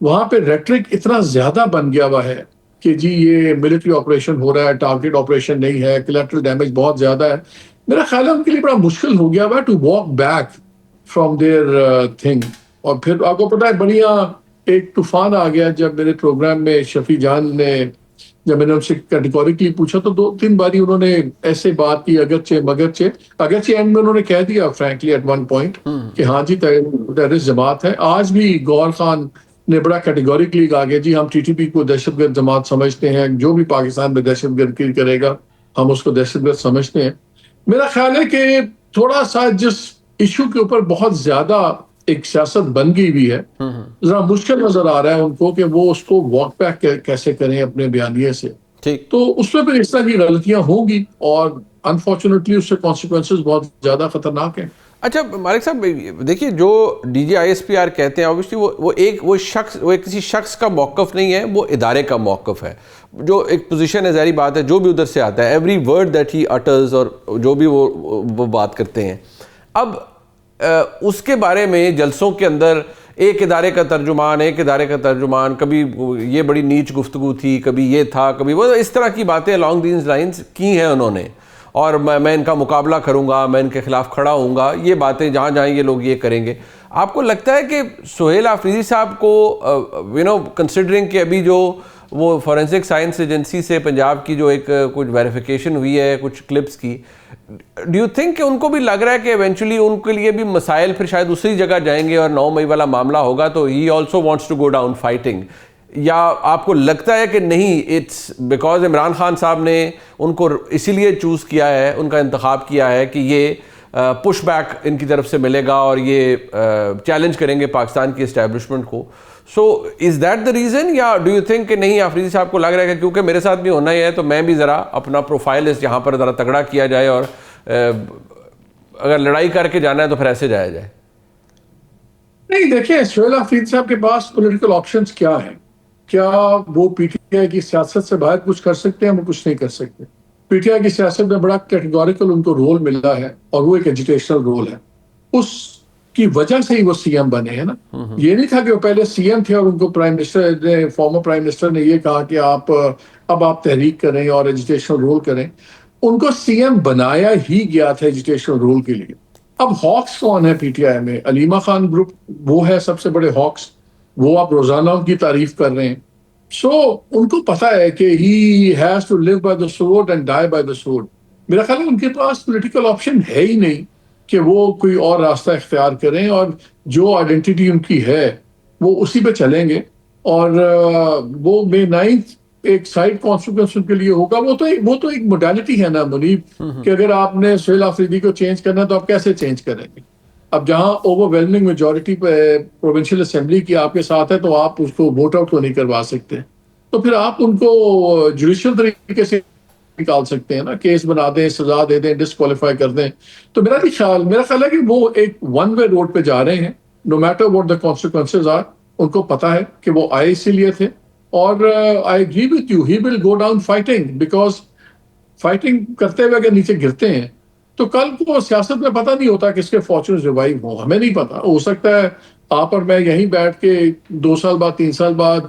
وہاں پہ ریٹرک اتنا زیادہ بن گیا ہوا ہے کہ جی یہ ملٹری آپریشن ہو رہا ہے, ٹارگیٹ آپریشن نہیں ہے, کولیٹرل ڈیمیج بہت زیادہ ہے. میرا خیال ہے ان کے لیے بڑا مشکل ہو گیا ہوا to walk back from their thing. اور پھر آپ کو پتا ہے بڑھیا ایک طوفان آ گیا جب میرے پروگرام میں شفیع جان نے, جب میں نے ان سے کیٹیگوریکلی پوچھا تو 2-3 باری انہوں نے ایسے بات کی, اگرچہ اینڈ میں انہوں نے کہہ دیا فرینکلی ایٹ ون پوائنٹ کہ ہاں جی ٹیررسٹ جماعت ہے. آج بھی گور خان نے بڑا کیٹیگوریکلی کہا کہ جی ہم ٹی ٹی پی کو دہشت گرد جماعت سمجھتے ہیں, جو بھی پاکستان میں دہشت گردی کرے گا ہم اس کو دہشت گرد سمجھتے ہیں. میرا خیال ہے کہ تھوڑا سا جس ایشو کے اوپر بہت زیادہ ایک سیاست بن گئی ہوئی ہے, ذرا مشکل نظر آ رہا ہے ان کو کہ وہ اس کو واک بیک کیسے کریں اپنے بیانیے سے. تو اس میں پھر اس طرح کی غلطیاں ہوں گی اور انفارچونیٹلی اس سے کانسیکوینسز بہت زیادہ خطرناک ہیں. اچھا مالک صاحب دیکھیے, جو D G I S P R کہتے ہیں اوبیسلی وہ کسی شخص کا موقف نہیں ہے, وہ ادارے کا موقف ہے. جو ایک پوزیشن ہے, ظاہری بات ہے, جو بھی ادھر سے آتا ہے, ایوری ورڈ دیٹ ہی اٹرز, اور جو بھی وہ بات کرتے ہیں. اب اس کے بارے میں جلسوں کے اندر ایک ادارے کا ترجمان, کبھی یہ بڑی نیچ گفتگو تھی, کبھی یہ تھا, کبھی وہ, اس طرح کی باتیں along these lines کی ہیں انہوں نے, اور میں ان کا مقابلہ کروں گا, میں ان کے خلاف کھڑا ہوں گا, یہ باتیں جہاں جائیں یہ لوگ یہ کریں گے. آپ کو لگتا ہے کہ سہیل آفریدی صاحب کو کنسیڈرنگ کہ ابھی جو وہ فورینسک سائنس ایجنسی سے پنجاب کی جو ایک کچھ ویریفیکیشن ہوئی ہے کچھ کلپس کی, ڈو یو تھنک کہ ان کو بھی لگ رہا ہے کہ ایونچولی ان کے لیے بھی مسائل پھر شاید اسی جگہ جائیں گے اور 9 مئی والا معاملہ ہوگا تو he also wants to go down fighting? یا آپ کو لگتا ہے کہ نہیں, اٹس بیکاز عمران خان صاحب نے ان کو اسی لیے چوز کیا ہے, ان کا انتخاب کیا ہے کہ یہ پش بیک ان کی طرف سے ملے گا اور یہ چیلنج کریں گے پاکستان کی اسٹیبلشمنٹ کو. سو از دیٹ دا ریزن, یا ڈو یو تھنک کہ نہیں آفریدی صاحب کو لگ رہا ہے کہ کیونکہ میرے ساتھ بھی ہونا ہی ہے تو میں بھی ذرا اپنا پروفائل اس یہاں پر ذرا تگڑا کیا جائے, اور اگر لڑائی کر کے جانا ہے تو پھر ایسے جایا جائے؟ نہیں دیکھیں, سہیل آفریدی صاحب کے پاس پولیٹیکل آپشنز کیا ہیں. کیا وہ پی ٹی آئی کی سیاست سے باہر کچھ کر سکتے ہیں؟ وہ کچھ نہیں کر سکتے. پی ٹی آئی کی سیاست میں بڑا کیٹیگوریکل ان کو رول ملا ہے اور وہ ایک ایجوکیشنل رول ہے. اس کی وجہ سے ہی وہ سی ایم بنے ہیں نا. یہ نہیں تھا کہ وہ پہلے سی ایم تھے اور ان کو پرائم منسٹر نے, فارمر پرائم منسٹر نے یہ کہا کہ آپ تحریک کریں اور ایجوکیشنل رول کریں. ان کو سی ایم بنایا ہی گیا تھا ایجوکیشنل رول کے لیے. اب ہاکس کون ہے پی ٹی آئی میں؟ علیمہ خان گروپ وہ ہے سب سے بڑے ہاکس. وہ آپ روزانہ ان کی تعریف کر رہے ہیں. سو ان کو پتا ہے کہ he has to live by the sword and die by the sword. میرا خیال ہے ان کے پاس پولیٹیکل آپشن ہے ہی نہیں کہ وہ کوئی اور راستہ اختیار کریں, اور جو آئیڈینٹی ان کی ہے وہ اسی پہ چلیں گے. اور وہ مے 9 ایک سائڈ کانسیکوینس ان کے لیے ہوگا. وہ تو ایک موڈیلٹی ہے نا منیب, کہ اگر آپ نے سہیل آفریدی کو چینج کرنا ہے تو آپ کیسے چینج کریں گے؟ اب جہاں over whelming majority provincial assembly کی آپ کے ساتھ ہے تو آپ اس کو ووٹ آؤٹ تو نہیں کروا سکتے, تو پھر آپ ان کو جوڈیشل طریقے سے نکال سکتے ہیں نا, کیس بنا دیں, سزا دے دیں, ڈسکوالیفائی کر دیں. تو میرا خیال ہے کہ وہ ایک ون وے روڈ پہ جا رہے ہیں, no matter what the consequences are. ان کو پتا ہے کہ وہ آئے اسی لیے تھے, اور I agree with you, he will go down fighting, because fighting کرتے ہوئے اگر نیچے گرتے ہیں تو کل کو سیاست میں پتہ نہیں ہوتا کس کے فارچونز ریوائیو ہوں, ہمیں نہیں پتا. ہو سکتا ہے آپ اور میں یہیں بیٹھ کے 2 سال بعد 3 سال بعد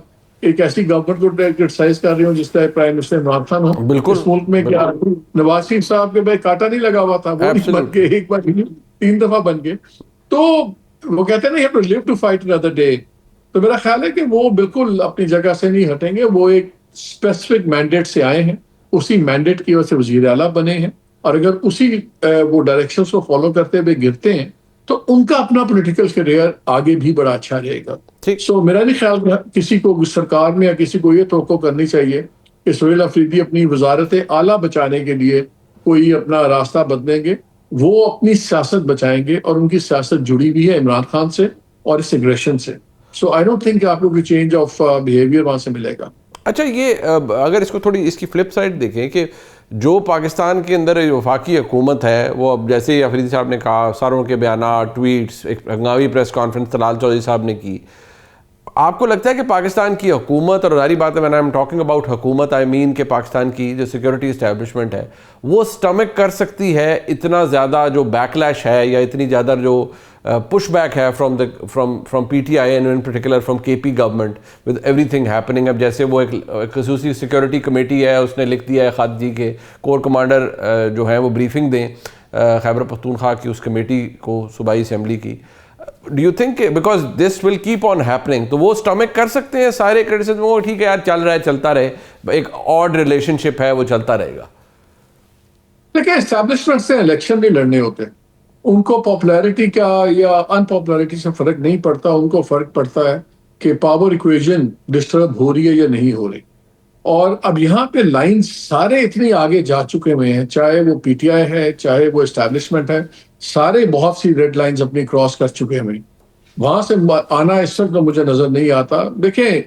ایک ایسی گورنمنٹ کو کرٹیسائز کر رہے ہوں جس طرح پرائم منسٹر عمران خان ہو بالکل, اس ملک میں. کیا نواز شریف صاحب کے بھائی کانٹا نہیں لگا ہوا تھا, وہ نہیں بن کے ایک بار 3 دفعہ بن گئے. تو وہ کہتے ہیں نا, you have to live to fight another day. تو میرا خیال ہے کہ وہ بالکل اپنی جگہ سے نہیں ہٹیں گے. وہ ایک اسپیسیفک مینڈیٹ سے آئے ہیں, اسی مینڈیٹ کی وجہ سے وزیر اعلیٰ بنے ہیں, اور اگر اسی وہ ڈائریکشنز کو فالو کرتے ہوئے گرتے ہیں تو ان کا اپنا پولیٹیکل کیریئر آگے بھی بڑا اچھا رہے گا. سو میرا نہیں خیال کسی کو سرکار میں یا کسی کو یہ توقع کرنی چاہیے کہ سہیل آفریدی اپنی وزارت اعلیٰ بچانے کے لیے کوئی اپنا راستہ بدلیں گے. وہ اپنی سیاست بچائیں گے, اور ان کی سیاست جڑی ہوئی ہے عمران خان سے اور اس اگریشن سے. سو آئی ڈونٹ تھنک کہ آپ کو کوئی چینج آف بیہیویئر وہاں سے ملے گا. اچھا, یہ اگر اس کو تھوڑی اس کی فلپ سائڈ دیکھیں کہ جو پاکستان کے اندر وفاقی حکومت ہے وہ اب جیسے ہی افریدی صاحب نے کہا, ساروں کے بیانات, ٹویٹس, ایک ہنگامی پریس کانفرنس طلال چودھری صاحب نے کی, آپ کو لگتا ہے کہ پاکستان کی حکومت, اور ظاہری بات ہے when I'm talking about حکومت I mean کہ پاکستان کی جو سیکورٹی اسٹیبلشمنٹ ہے وہ سٹمک کر سکتی ہے اتنا زیادہ جو بیک لیش ہے یا اتنی زیادہ جو push back ہے from PTI and in particular from KP government with everything happening. اب جیسے وہ ایک خصوصی سیکورٹی کمیٹی ہے, اس نے لکھ دیا ہے خط جی کے کور کمانڈر جو ہیں وہ بریفنگ دیں خیبر پختونخوا کی اس کمیٹی کو, صوبائی اسمبلی کی. Do you think because this will keep on happening تو وہ stomach کر سکتے ہیں سارے criticism, وہ ٹھیک ہے یار چل رہا ہے چلتا رہے, ایک odd relationship ہے وہ چلتا رہے گا؟ دیکھیں اسٹیبلشمنٹ سے الیکشن نہیں لڑنے ہوتے, ان کو پاپولیرٹی کا یا ان پاپولیرٹی سے فرق نہیں پڑتا. ان کو فرق پڑتا ہے کہ پاور ایکویژن ڈسٹرب ہو رہی ہے یا نہیں ہو رہی. اور اب یہاں پہ لائن سارے اتنے آگے جا چکے ہوئے ہیں, چاہے وہ پی ٹی آئی ہے چاہے وہ اسٹیبلشمنٹ ہے, سارے بہت سی ریڈ لائنز اپنی کراس کر چکے ہیں. وہاں سے آنا اس وقت مجھے نظر نہیں آتا. دیکھیں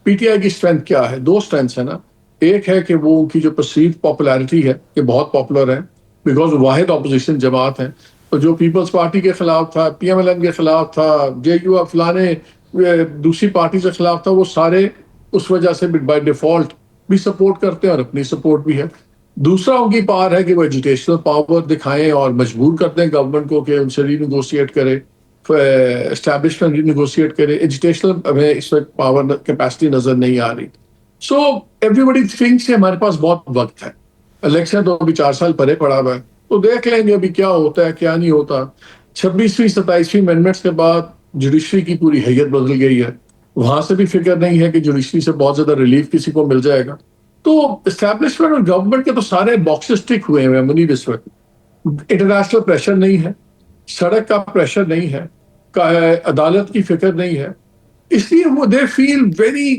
پی ٹی آئی کی اسٹرینتھ کیا ہے, 2 اسٹرینتھس ہیں نا. ایک ہے کہ وہ ان کی جو پرسیو پاپولیرٹی ہے کہ بہت پاپولر ہے بیکاز واحد اپوزیشن جماعت ہے. تو جو پیپلز پارٹی کے خلاف تھا, پی ایم ایل این کے خلاف تھا, جے یو فلانے دوسری پارٹی کے خلاف تھا, وہ سارے اس وجہ سے بائی ڈیفالٹ بھی سپورٹ کرتے ہیں اور اپنی سپورٹ بھی ہے. دوسرا ان کی پاور ہے کہ وہ ایجوکیشنل پاور دکھائیں اور مجبور کرتے ہیں گورنمنٹ کو کہ ان سے ری نیگوشیٹ کرے, اسٹیبلشمنٹ ری نیگوشیٹ کرے. ایجوکیشنل ہمیں اس وقت پاور کیپیسٹی نظر نہیں آ رہی. سو ایوری بڈی تھنکس کہ ہمارے پاس بہت وقت ہے, الیکشن تو ابھی 4 سال پرے پڑا ہوا ہے, تو دیکھ لیں گے ابھی کیا ہوتا ہے کیا نہیں ہوتا. 26ویں 27ویں امینڈمنٹس کے بعد جوڈیشری کی پوری حیت بدل گئی ہے, وہاں سے بھی فکر نہیں ہے کہ جوڈیشری سے بہت زیادہ ریلیف کسی کو مل جائے گا. تو اسٹیبلشمنٹ اور گورنمنٹ کے تو سارے باکسز ٹک ہوئے ہیں منیب اس وقت. انٹرنیشنل پریشر نہیں ہے, سڑک کا پریشر نہیں ہے, عدالت کی فکر نہیں ہے, اس لیے وہ they feel very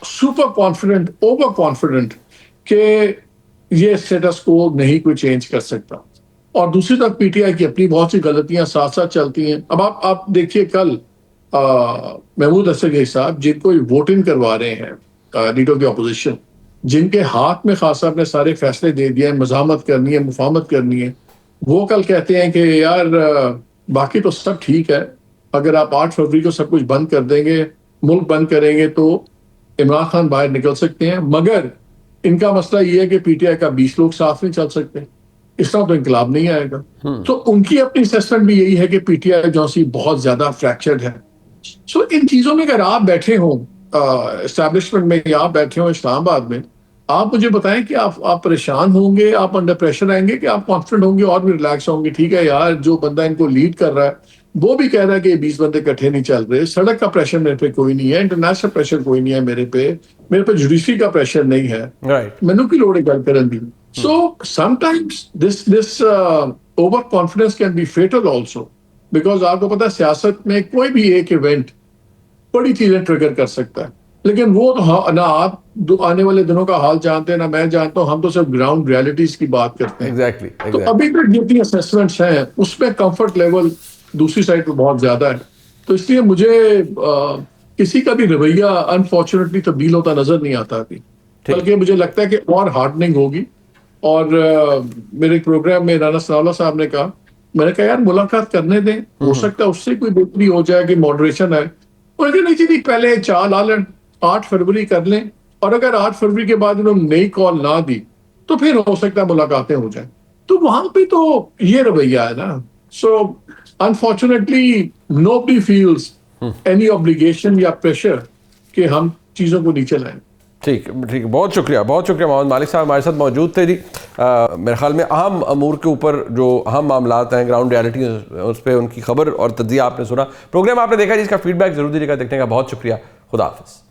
super confident, over confident کہ یہ اسٹیٹس کو نہیں کوئی چینج کر سکتا. اور دوسری طرف پی ٹی آئی کی اپنی بہت سی غلطیاں ساتھ ساتھ چلتی ہیں. اب آپ دیکھیے کل محمود اسد صاحب جن کو ووٹنگ کروا رہے ہیں لیڈر آف دی اپوزیشن, جن کے ہاتھ میں خاص صاحب نے سارے فیصلے دے دیے ہیں, مزاحمت کرنی ہے, مفاہمت کرنی ہے, وہ کل کہتے ہیں کہ یار باقی تو سب ٹھیک ہے, اگر آپ 8 فروری کو سب کچھ بند کر دیں گے, ملک بند کریں گے تو عمران خان باہر نکل سکتے ہیں, مگر ان کا مسئلہ یہ ہے کہ پی ٹی آئی کا 20 لوگ ساتھ نہیں چل سکتے, اس طرح تو انقلاب نہیں آئے گا. تو ان کی اپنی اسسمنٹ بھی یہی ہے کہ پی ٹی آئی جو سی بہت زیادہ فریکچرڈ ہے. سو ان چیزوں میں اگر آپ بیٹھے ہوں اسٹیبلشمنٹ میں یا آپ بیٹھے ہوں اسلام آباد میں, آپ مجھے بتائیں کہ آپ پریشان ہوں گے, آپ انڈر پریشر آئیں گے کہ آپ کانفیڈنٹ ہوں گے اور بھی ریلیکس ہوں گے؟ ٹھیک ہے یار, جو بندہ ان کو لیڈ کر رہا ہے وہ بھی کہہ رہا ہے کہ 20 بندے اکٹھے نہیں چل رہے. سڑک کا پریشر میرے پہ کوئی نہیں ہے, انٹرنیشنل پریشر کوئی نہیں ہے میرے پہ جوڈیشری کا پریشر نہیں ہے. رائٹ مینوں کی لوڑ ہے گل کرن دی. So sometimes this over confidence can be fatal also, because آپ کو پتا ہے سیاست میں کوئی بھی ایک ایونٹ بڑی چیزیں ٹریگر کر سکتا ہے, لیکن وہ تو نہ آپ آنے والے دنوں کا حال جانتے ہیں نہ میں جانتا ہوں, ہم تو صرف گراؤنڈ ریالٹیز کی بات کرتے ہیں. ایگزیکٹلی تو ابھی تک جتنی اسیسمنٹس ہیں اس میں کمفرٹ لیول دوسری سائڈ پہ بہت زیادہ ہے, تو اس لیے مجھے کسی کا بھی رویہ انفارچونیٹلی تبدیل ہوتا نظر نہیں آتا ابھی, بلکہ مجھے لگتا ہے کہ اور ہارڈننگ ہوگی. اور میرے پروگرام میں رانا ثناء اللہ صاحب نے کہا, میں نے کہا یار ملاقات کرنے دیں, ہو سکتا ہے اس سے کوئی بہتری ہو جائے کہ ماڈریشن ہے. انہوں نے کہا نہیں جی پہلے چال آ لیں, 8 فروری کر لیں, اور اگر 8 فروری کے بعد انہوں نے نئی کال نہ دی تو پھر ہو سکتا ہے ملاقاتیں ہو جائیں. تو وہاں پہ تو یہ رویہ ہے نا. So unfortunately nobody feels any obligation یا پریشر کہ ہم چیزوں کو نیچے لائیں. ٹھیک ٹھیک, بہت شکریہ محمد مالک صاحب ہمارے ساتھ موجود تھے جی. میرے خیال میں اہم امور کے اوپر جو اہم معاملات ہیں گراؤنڈ ریالٹی اس پہ ان کی خبر اور تجزیہ آپ نے سنا. پروگرام آپ نے دیکھا جی, اس کا فیڈ بیک ضرور دیجیے گا. دیکھنے کا بہت شکریہ. خدا حافظ.